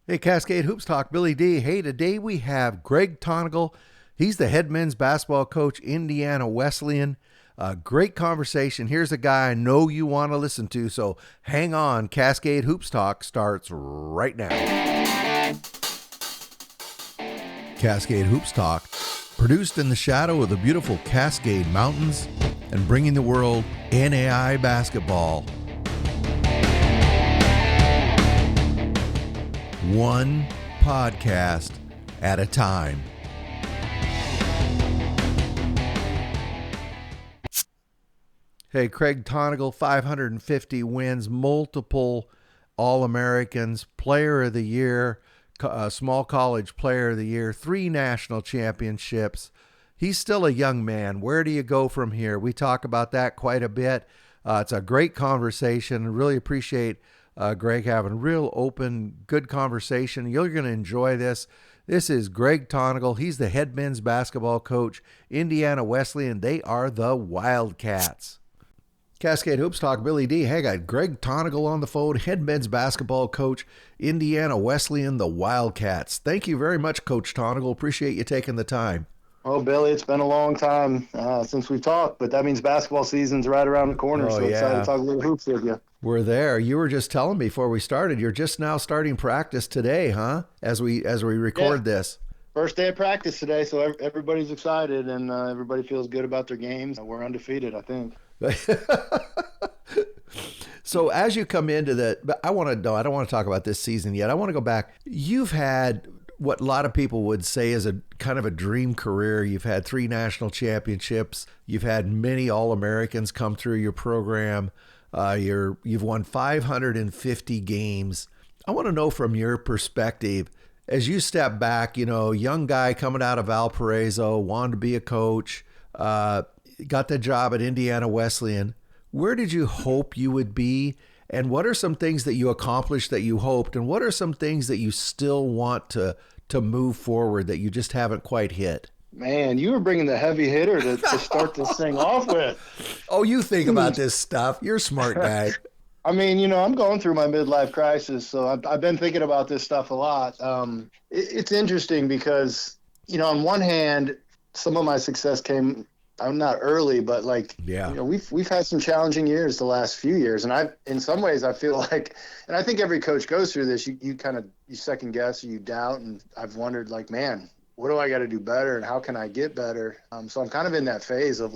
Hey, Cascade Hoops Talk, Billy D. Hey, today we have Greg Tonagel. He's the head men's basketball coach, Indiana Wesleyan. Great conversation. Here's a guy I know you want to listen to, so hang on. Cascade Hoops Talk starts right now. Cascade Hoops Talk, produced in the shadow of the beautiful Cascade Mountains and bringing the world NAIA basketball. One podcast at a time. Hey, Craig Tonagel, 550 wins, multiple All-Americans, Player of the Year, Small College Player of the Year, 3 national championships. He's still a young man. Where do you go from here? We talk about that quite a bit. It's a great conversation. Really appreciate Greg having a real open, good conversation. You're going to enjoy this. This is Greg Tonagel. He's the head men's basketball coach, Indiana Wesleyan. They are the Wildcats. Cascade Hoops Talk, Billy D. Hey, I got Greg Tonagel on the phone, head men's basketball coach, Indiana Wesleyan, the Wildcats. Thank you very much, Coach Tonagel. Appreciate you taking the time. Oh, Billy, it's been a long time since we've talked, but that means basketball season's right around the corner, excited to talk a little hoops with you. We're there. You were just telling me before we started, you're just now starting practice today, huh? As we record this. First day of practice today, so everybody's excited and everybody feels good about their games. We're undefeated, I think. So as you come into but I want to know, I don't want to talk about this season yet. I want to go back. You've had what a lot of people would say is a kind of a dream career. You've had 3 national championships. You've had many All-Americans come through your program. You've won 550 games. I want to know from your perspective, as you step back, young guy coming out of Valparaiso, wanted to be a coach, got the job at Indiana Wesleyan. Where did you hope you would be? And what are some things that you accomplished that you hoped? And what are some things that you still want to move forward that you just haven't quite hit? Man, you were bringing the heavy hitter to start this thing off with. Oh, you think about this stuff. You're a smart guy. I mean, I'm going through my midlife crisis, so I've been thinking about this stuff a lot. It's interesting because, on one hand, some of my success came, I'm not early, but we've had some challenging years the last few years. And in some ways, I feel like, and I think every coach goes through this, you second guess or you doubt. And I've wondered, man, what do I got to do better and how can I get better? So I'm kind of in that phase of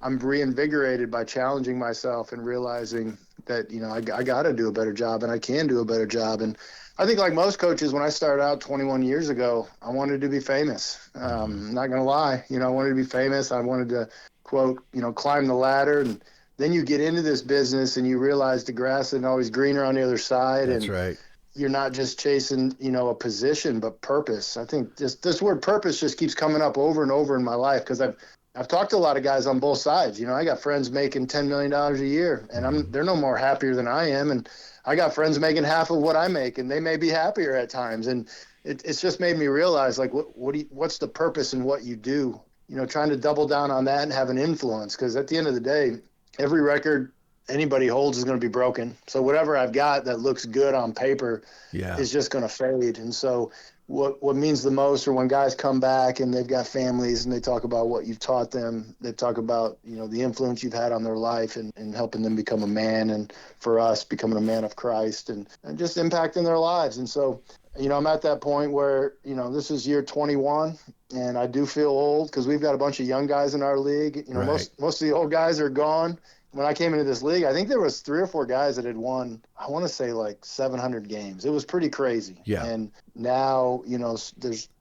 I'm reinvigorated by challenging myself and realizing that, I got to do a better job and I can do a better job. And I think like most coaches, when I started out 21 years ago, I wanted to be famous. I'm not going to lie. I wanted to be famous. I wanted to, quote, climb the ladder. And then you get into this business and you realize the grass isn't always greener on the other side. That's right. You're not just chasing, a position, but purpose. I think this word purpose just keeps coming up over and over in my life because I've talked to a lot of guys on both sides. I got friends making $10 million a year, and they're no more happier than I am. And I got friends making half of what I make, and they may be happier at times. And it's just made me realize, what's the purpose in what you do? Trying to double down on that and have an influence. Because at the end of the day, every record anybody holds is going to be broken. So whatever I've got that looks good on paper is just going to fade. And so what means the most are when guys come back and they've got families and they talk about what you've taught them. They talk about, the influence you've had on their life and helping them become a man, and for us becoming a man of Christ and just impacting their lives. And so, I'm at that point where, this is year 21 and I do feel old because we've got a bunch of young guys in our league. Right. Most of the old guys are gone. When I came into this league, I think there was 3 or 4 guys that had won, I want to say 700 games. It was pretty crazy. Yeah. And now,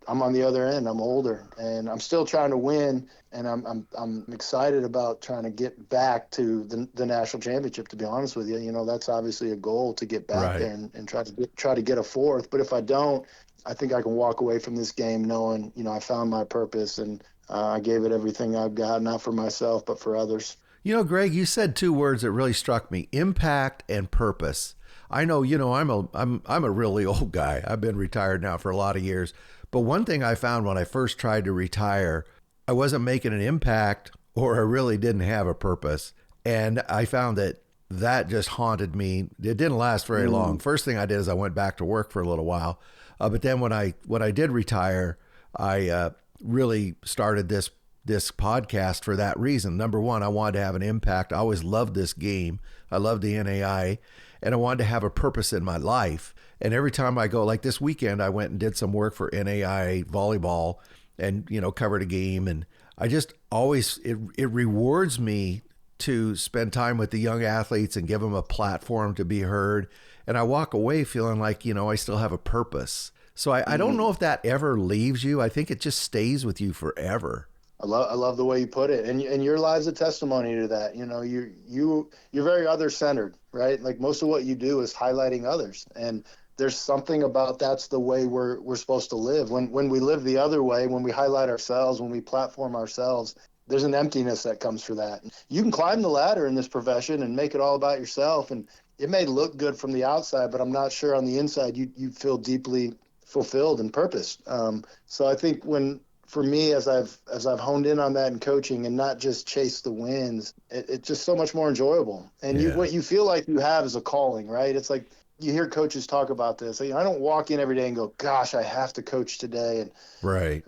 I'm on the other end. I'm older and I'm still trying to win. And I'm excited about trying to get back to the national championship, to be honest with you. That's obviously a goal to get back there and try to get a 4th. But if I don't, I think I can walk away from this game knowing, I found my purpose and I gave it everything I've got, not for myself, but for others. Greg, you said 2 words that really struck me: impact and purpose. I know, I'm a really old guy. I've been retired now for a lot of years. But one thing I found when I first tried to retire, I wasn't making an impact, or I really didn't have a purpose. And I found that that just haunted me. It didn't last very long. First thing I did is I went back to work for a little while. But then when I did retire, I really started this podcast for that reason. Number one, I wanted to have an impact. I always loved this game. I loved the NAIA, and I wanted to have a purpose in my life. And every time I go, like this weekend, I went and did some work for NAIA volleyball and, covered a game. And I just always, it rewards me to spend time with the young athletes and give them a platform to be heard. And I walk away feeling like, I still have a purpose. So I don't know if that ever leaves you. I think it just stays with you forever. I love the way you put it, and your live's a testimony to that. You're very other centered, right? Like most of what you do is highlighting others, and there's something about that's the way we're supposed to live. When we live the other way, when we highlight ourselves, when we platform ourselves, there's an emptiness that comes for that. You can climb the ladder in this profession and make it all about yourself, and it may look good from the outside, but I'm not sure on the inside you feel deeply fulfilled and purposed. So I think for me, as I've honed in on that in coaching and not just chase the wins, it's just so much more enjoyable. And what you feel like you have is a calling, right? It's like you hear coaches talk about this. I don't walk in every day and go, gosh, I have to coach today. And, right.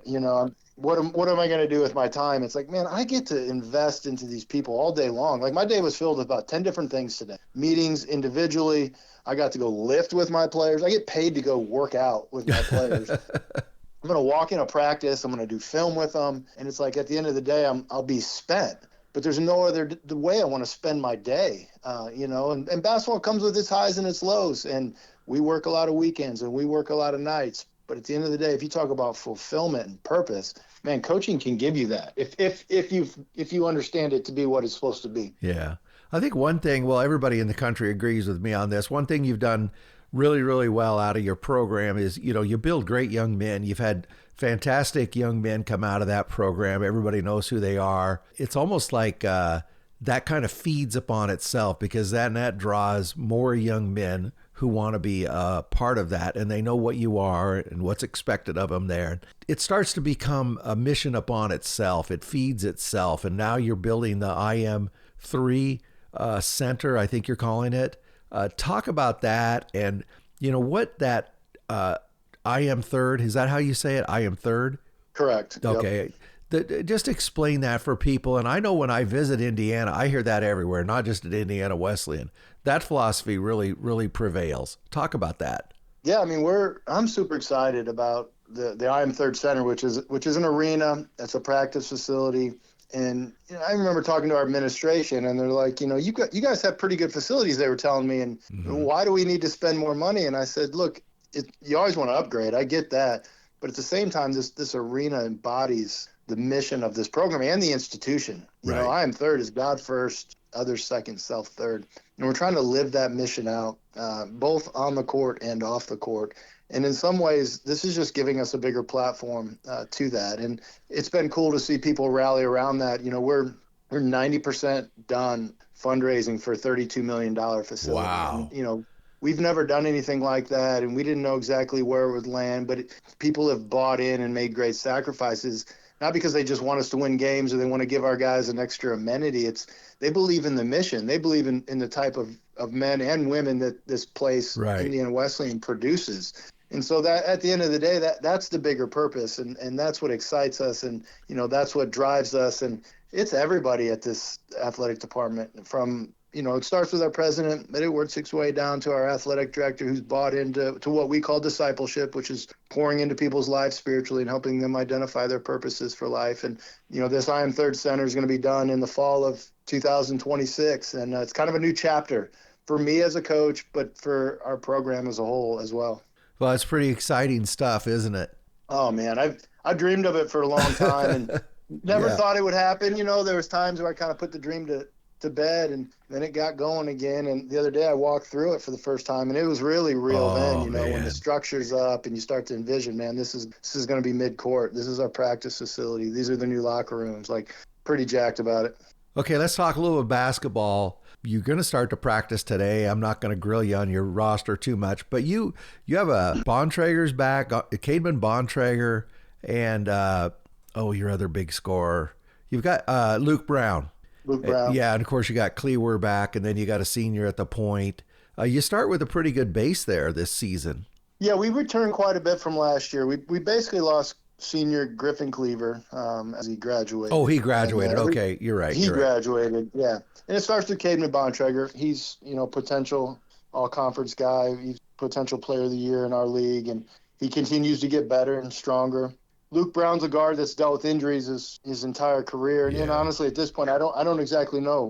What am I going to do with my time? It's like, man, I get to invest into these people all day long. Like my day was filled with about 10 different things today. Meetings individually. I got to go lift with my players. I get paid to go work out with my players. I'm going to walk in a practice. I'm going to do film with them. And it's like at the end of the day, I'll be spent. But there's no other the way I want to spend my day, and basketball comes with its highs and its lows. And we work a lot of weekends and we work a lot of nights. But at the end of the day, if you talk about fulfillment and purpose, man, coaching can give you that if you understand it to be what it's supposed to be. Yeah. I think one thing, everybody in the country agrees with me on this. One thing you've done really, really well out of your program is, you build great young men. You've had fantastic young men come out of that program. Everybody knows who they are. It's almost like that kind of feeds upon itself because that draws more young men who want to be a part of that, and they know what you are and what's expected of them there. It starts to become a mission upon itself. It feeds itself, and now you're building the IM3 center, I think you're calling it. Talk about that and, what that I am third, is that how you say it? I am third? Correct. Okay. Yep. Just explain that for people. And I know when I visit Indiana, I hear that everywhere, not just at Indiana Wesleyan. That philosophy really, really prevails. Talk about that. Yeah, I mean, I'm super excited about the I am third center, which is an arena. That's a practice facility. And I remember talking to our administration, and they're like, you guys have pretty good facilities, they were telling me, and why do we need to spend more money? And I said, look, you always want to upgrade. I get that. But at the same time, this arena embodies the mission of this program and the institution. I am third is God first, others second, self third. And we're trying to live that mission out, both on the court and off the court. And in some ways, this is just giving us a bigger platform to that. And it's been cool to see people rally around that. We're 90% done fundraising for a $32 million facility. Wow. And, we've never done anything like that, and we didn't know exactly where it would land. But people have bought in and made great sacrifices, not because they just want us to win games or they want to give our guys an extra amenity. They believe in the mission. They believe in the type of men and women that this place, right, Indiana Wesleyan, produces. And so that at the end of the day, that's the bigger purpose, and that's what excites us, and that's what drives us. And it's everybody at this athletic department, from it starts with our president, but it works its way down to our athletic director, who's bought into what we call discipleship, which is pouring into people's lives spiritually and helping them identify their purposes for life. And this I Am Third Center is going to be done in the fall of 2026, and it's kind of a new chapter for me as a coach, but for our program as a whole as well. Well, it's pretty exciting stuff, isn't it? Oh man, I dreamed of it for a long time and never thought it would happen. There was times where I kind of put the dream to bed, and then it got going again. And the other day I walked through it for the first time, and it was really real. When the structure's up and you start to envision, man, this is going to be mid-court. This is our practice facility. These are the new locker rooms. Like, pretty jacked about it. Okay, let's talk a little bit basketball. You're going to start to practice today. I'm not going to grill you on your roster too much, but you have a Bontrager's back, Cademan Bontrager, and your other big scorer. You've got Luke Brown. Luke Brown. Yeah, and of course you got Cleaver back, and then you got a senior at the point. You start with a pretty good base there this season. Yeah, we returned quite a bit from last year. We basically lost senior Griffin Cleaver as he graduated. Oh, he graduated. Okay, you're right. He graduated, yeah. And it starts with Caden Bontrager. He's, potential all-conference guy. He's potential player of the year in our league, and he continues to get better and stronger. Luke Brown's a guard that's dealt with injuries his entire career, and honestly, at this point, I don't exactly know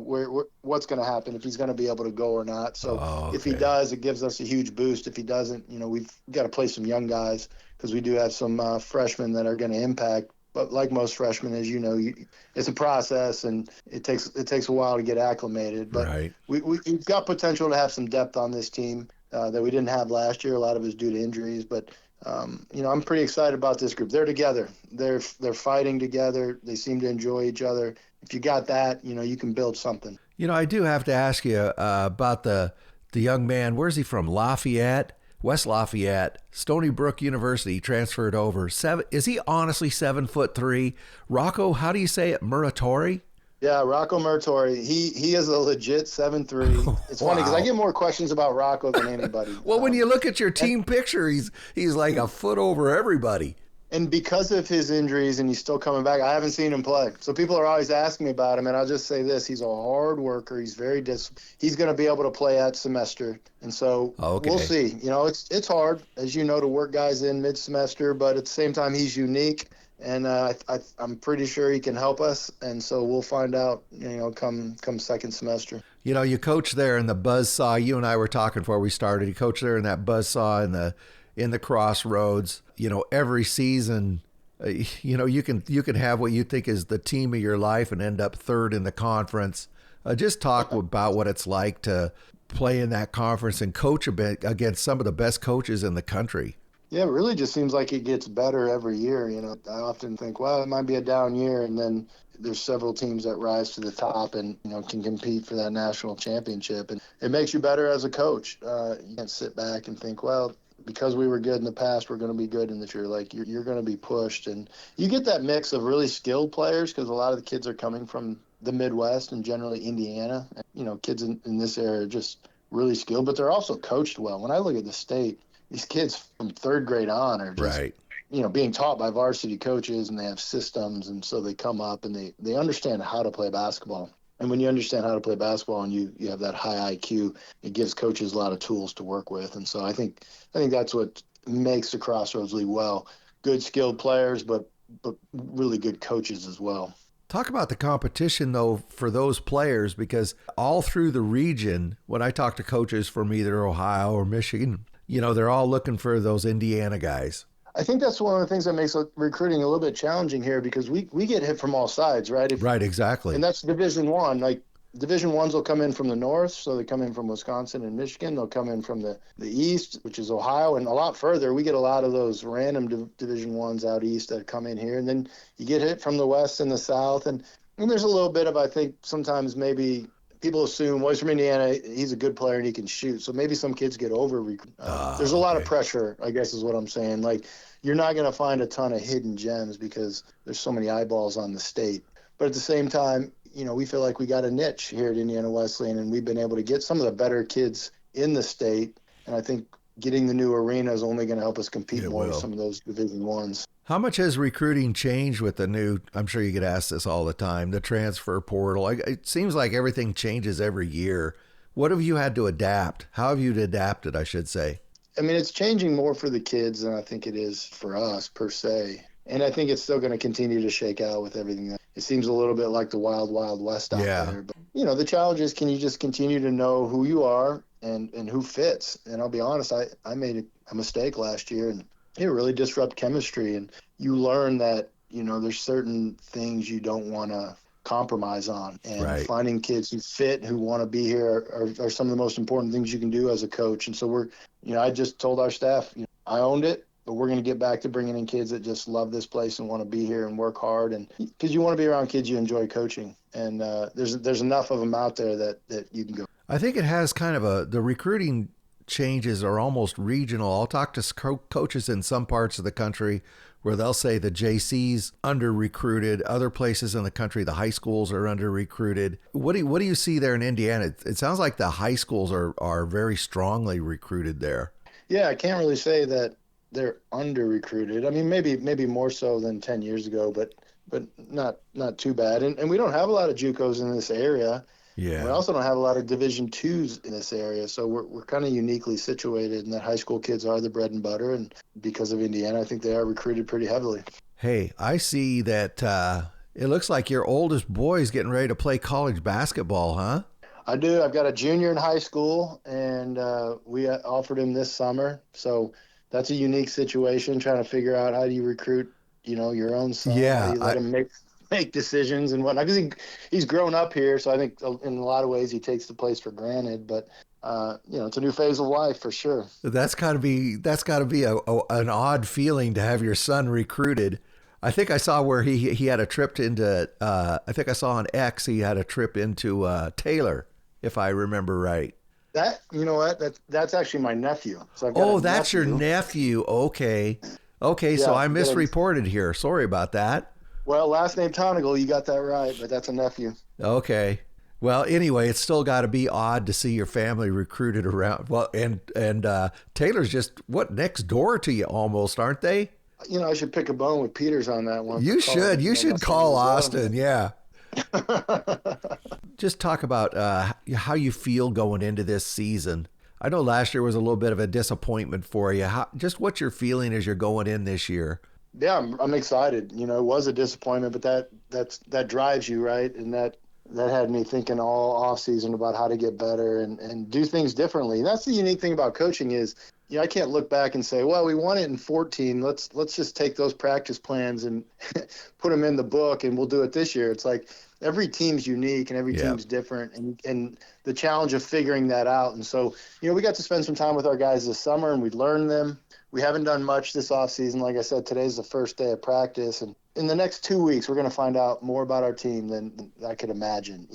what's going to happen, if he's going to be able to go or not. So if he does, it gives us a huge boost. If he doesn't, we've got to play some young guys because we do have some freshmen that are going to impact. But like most freshmen, as you know, it's a process, and it takes a while to get acclimated. But we've got potential to have some depth on this team that we didn't have last year. A lot of it is due to injuries, but. I'm pretty excited about this group. They're together. They're fighting together. They seem to enjoy each other. If you got that, you can build something. I do have to ask you about the young man. Where's he from? Lafayette, West Lafayette, Stony Brook University. Transferred over. Is he honestly 7'3"? Rocco, how do you say it? Muratori? Yeah, Rocco Muratori. He is a legit 7'3". It's funny because I get more questions about Rocco than anybody. Well, when you look at your team picture, he's like a foot over everybody. And because of his injuries, and he's still coming back, I haven't seen him play. So people are always asking me about him, and I'll just say this: he's a hard worker. He's very disciplined. He's going to be able to play at semester, and so we'll see. It's hard, as you know, to work guys in mid-semester, but at the same time, he's unique. And I'm pretty sure he can help us, and so we'll find out, come second semester. You coach there in the buzzsaw. You and I were talking before we started. You coach there in that buzzsaw in the crossroads. Every season, you can have what you think is the team of your life and end up third in the conference. Just talk about what it's like to play in that conference and coach a bit against some of the best coaches in the country. Yeah, it really just seems like it gets better every year. I often think, well, it might be a down year, and then there's several teams that rise to the top and, can compete for that national championship. And it makes you better as a coach. You can't sit back and think, well, because we were good in the past, we're going to be good in the future. Like, you're going to be pushed. And you get that mix of really skilled players because a lot of the kids are coming from the Midwest and generally Indiana. And, kids in this area are just really skilled, but they're also coached well. When I look at the state, these kids from third grade on are just, being taught by varsity coaches, and they have systems, and so they come up and they understand how to play basketball. And when you understand how to play basketball and you have that high IQ, it gives coaches a lot of tools to work with. And so I think that's what makes the Crossroads League well. Good skilled players, but really good coaches as well. Talk about the competition, though, for those players, because all through the region, when I talk to coaches from either Ohio or Michigan, they're all looking for those Indiana guys. I think that's one of the things that makes recruiting a little bit challenging here because we get hit from all sides, right? Right, exactly. And that's Division I. Like, Division I's will come in from the north, so they come in from Wisconsin and Michigan. They'll come in from the east, which is Ohio, and a lot further. We get a lot of those random Division I's out east that come in here. And then you get hit from the west and the south. And there's a little bit of, I think, sometimes maybe – people assume, well, he's from Indiana, he's a good player and he can shoot. So maybe some kids get over. There's a lot of pressure, I guess is what I'm saying. Like, you're not going to find a ton of hidden gems because there's so many eyeballs on the state. But at the same time, we feel like we got a niche here at Indiana Wesleyan, and we've been able to get some of the better kids in the state. And I think getting the new arena is only going to help us compete more with some of those Division I's. How much has recruiting changed with the new, I'm sure you get asked this all the time, the transfer portal? It seems like everything changes every year. What have you had to adapt? How have you adapted, I should say? I mean, it's changing more for the kids than I think it is for us, per se. And I think it's still going to continue to shake out with everything. It seems a little bit like the wild, wild west out there. But, the challenge is, can you just continue to know who you are and who fits? And I'll be honest, I made a mistake last year, and it really disrupt chemistry. And you learn that, there's certain things you don't want to compromise on. And finding kids who fit, who want to be here are some of the most important things you can do as a coach. And so I just told our staff, I owned it, but we're going to get back to bringing in kids that just love this place and want to be here and work hard. And because you want to be around kids you enjoy coaching. And there's enough of them out there that you can go. I think it has kind of the recruiting changes are almost regional. I'll talk to coaches in some parts of the country where they'll say the JC's under recruited. Other places in the country, the high schools are under recruited. What do you see there in Indiana? It sounds like the high schools are very strongly recruited there. Yeah, I can't really say that they're under recruited. I mean, maybe more so than 10 years ago, but not too bad. And we don't have a lot of JUCOs in this area. Yeah. We also don't have a lot of Division IIs in this area, so we're kind of uniquely situated in that high school kids are the bread and butter, and because of Indiana, I think they are recruited pretty heavily. Hey, I see that it looks like your oldest boy is getting ready to play college basketball, huh? I do. I've got a junior in high school, and we offered him this summer, so that's a unique situation, trying to figure out how do you recruit, your own son. Yeah, how do you let him make decisions and whatnot, because he's grown up here, so I think in a lot of ways he takes the place for granted, but it's a new phase of life for sure. That's got to be an odd feeling to have your son recruited. I think I saw where he had a trip into I think I saw on X he had a trip into Taylor, if I remember right. That, you know what, that's actually my nephew. So I've got that's your nephew. Okay, yeah, so I misreported here. Sorry about that. Well, last name Tonagel, you got that right, but that's a nephew. Okay. Well, anyway, it's still got to be odd to see your family recruited around. Well, and Taylor's just next door to you almost, aren't they? I should pick a bone with Peters on that one. You should. You should call Austin. Yeah. Just talk about how you feel going into this season. I know last year was a little bit of a disappointment for you. Just what you're feeling as you're going in this year. Yeah, I'm excited. It was a disappointment, but that drives you, right? And that had me thinking all off season about how to get better and do things differently. That's the unique thing about coaching is, I can't look back and say, well, we won it in 14. Let's just take those practice plans and put them in the book and we'll do it this year. It's like every team's unique and every team's different, and the challenge of figuring that out. And so, we got to spend some time with our guys this summer and we learned them. We haven't done much this offseason. Like I said, today's the first day of practice. And in the next 2 weeks, we're going to find out more about our team than I could imagine.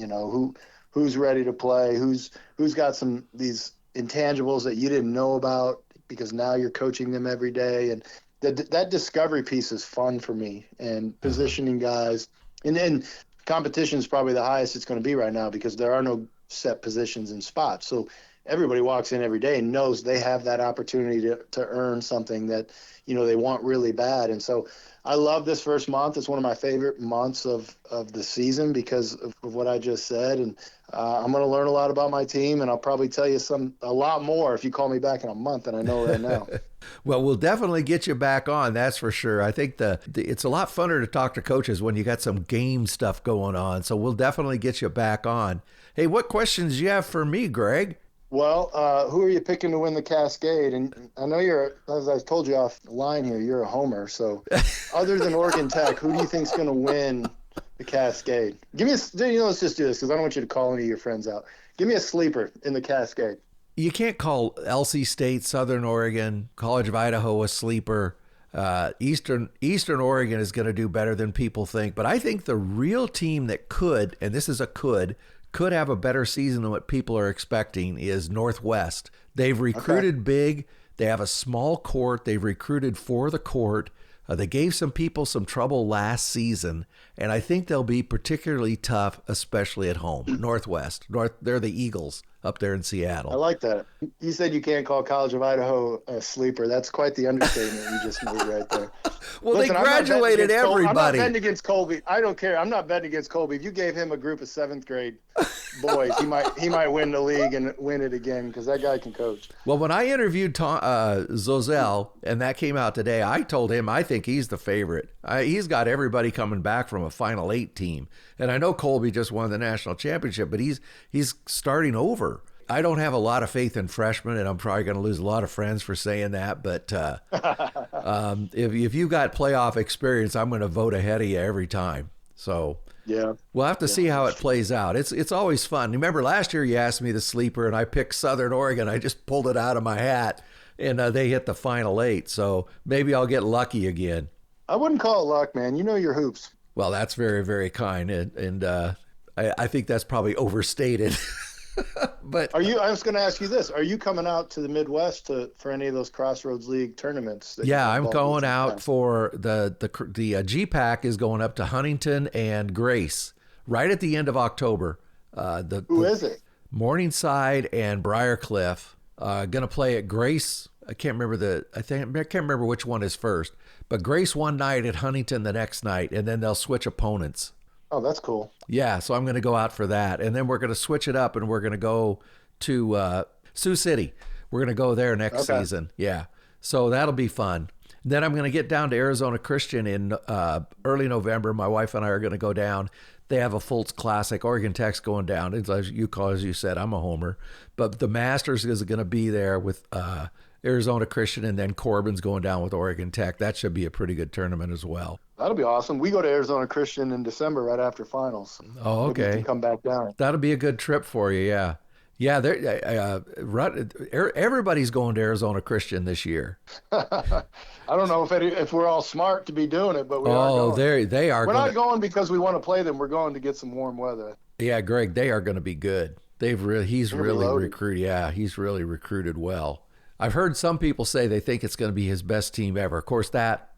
Who's ready to play, who's got these intangibles that you didn't know about because now you're coaching them every day. And that discovery piece is fun for me, and positioning guys. And then competition is probably the highest it's going to be right now because there are no set positions and spots. So everybody walks in every day and knows they have that opportunity to earn something that, they want really bad. And so I love this first month. It's one of my favorite months of the season because of what I just said. And I'm going to learn a lot about my team, and I'll probably tell you a lot more if you call me back in a month than I know right now. Well, we'll definitely get you back on. That's for sure. I think it's a lot funner to talk to coaches when you got some game stuff going on. So we'll definitely get you back on. Hey, what questions do you have for me, Greg? Well, who are you picking to win the Cascade? And I know as I told you off the line here, you're a homer. So other than Oregon Tech, who do you think's going to win the Cascade? Let's just do this because I don't want you to call any of your friends out. Give me a sleeper in the Cascade. You can't call NC State, Southern Oregon, College of Idaho a sleeper. Eastern Oregon is going to do better than people think. But I think the real team that could, and this is a could have a better season than what people are expecting is Northwest. They've recruited big. They have a small court. They've recruited for the court. They gave some people some trouble last season, and I think they'll be particularly tough, especially at home. Northwest. They're the Eagles up there in Seattle. I like that. You said you can't call College of Idaho a sleeper. That's quite the understatement you just made right there. Well, listen, they graduated everybody. I'm not betting against Colby. I don't care. I'm not betting against Colby. If you gave him a group of seventh grade boys, he might win the league and win it again because that guy can coach. Well, when I interviewed Zozel, and that came out today, I told him I think he's the favorite. He's got everybody coming back from a Final Eight team. And I know Colby just won the national championship, but he's starting over. I don't have a lot of faith in freshmen, and I'm probably going to lose a lot of friends for saying that. But if you got playoff experience, I'm going to vote ahead of you every time. So yeah, we'll have to see how it plays out. It's always fun. Remember last year you asked me the sleeper, and I picked Southern Oregon. I just pulled it out of my hat, and they hit the Final Eight. So maybe I'll get lucky again. I wouldn't call it luck, man. You know your hoops. Well, that's very, very kind, and I think that's probably overstated. But I was going to ask you this: are you coming out to the Midwest for any of those Crossroads League tournaments? yeah, I'm going out for the GPAC is going up to Huntington and Grace right at the end of October. Who is it? Morningside and Briarcliff. Going to play at Grace. I can't remember which one is first, but Grace one night at Huntington the next night, and then they'll switch opponents. Oh, that's cool. Yeah, so I'm going to go out for that, and then we're going to switch it up, and we're going to go to Sioux City. We're going to go there next season. Yeah, so that'll be fun. Then I'm going to get down to Arizona Christian in early November. My wife and I are going to go down. They have a Fultz Classic. Oregon Tech's going down. It's as you said, I'm a homer. But the Masters is going to be there with Arizona Christian, and then Corbin's going down with Oregon Tech. That should be a pretty good tournament as well. That'll be awesome. We go to Arizona Christian in December right after finals. Oh, okay. Maybe you can come back down. That'll be a good trip for you, yeah. Yeah, everybody's going to Arizona Christian this year. I don't know if we're all smart to be doing it, but we are going. They are. We're not going because we want to play them. We're going to get some warm weather. Yeah, Greg, they are going to be good. He's really recruited. Yeah, he's really recruited well. I've heard some people say they think it's going to be his best team ever. Of course, that,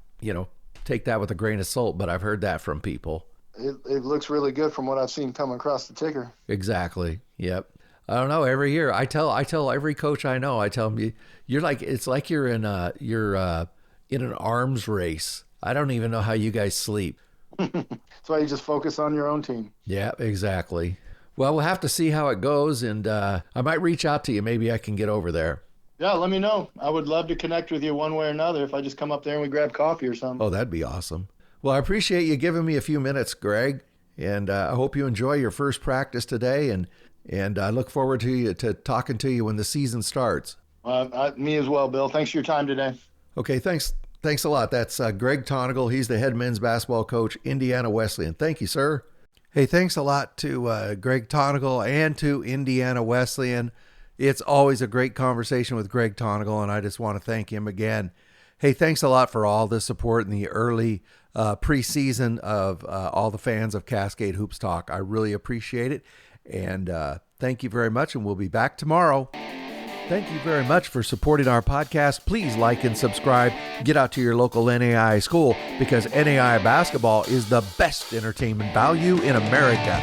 take that with a grain of salt, but I've heard that from people. It looks really good from what I've seen coming across the ticker. Exactly. Yep. I don't know. Every year, I tell every coach I know. I tell them, it's like you're in an arms race. I don't even know how you guys sleep. That's why you just focus on your own team. Yeah, exactly. Well, we'll have to see how it goes, and I might reach out to you. Maybe I can get over there. Yeah, let me know. I would love to connect with you one way or another if I just come up there and we grab coffee or something. Oh, that'd be awesome. Well, I appreciate you giving me a few minutes, Greg, and I hope you enjoy your first practice today, and I look forward to talking to you when the season starts. Me as well, Bill. Thanks for your time today. Okay, thanks a lot. That's Greg Tonagel. He's the head men's basketball coach, Indiana Wesleyan. Thank you, sir. Hey, thanks a lot to Greg Tonagel and to Indiana Wesleyan. It's always a great conversation with Greg Tonagel, and I just want to thank him again. Hey, thanks a lot for all the support in the early preseason of all the fans of Cascade Hoops Talk. I really appreciate it. And thank you very much, and we'll be back tomorrow. Thank you very much for supporting our podcast. Please like and subscribe. Get out to your local NAIA school, because NAIA basketball is the best entertainment value in America.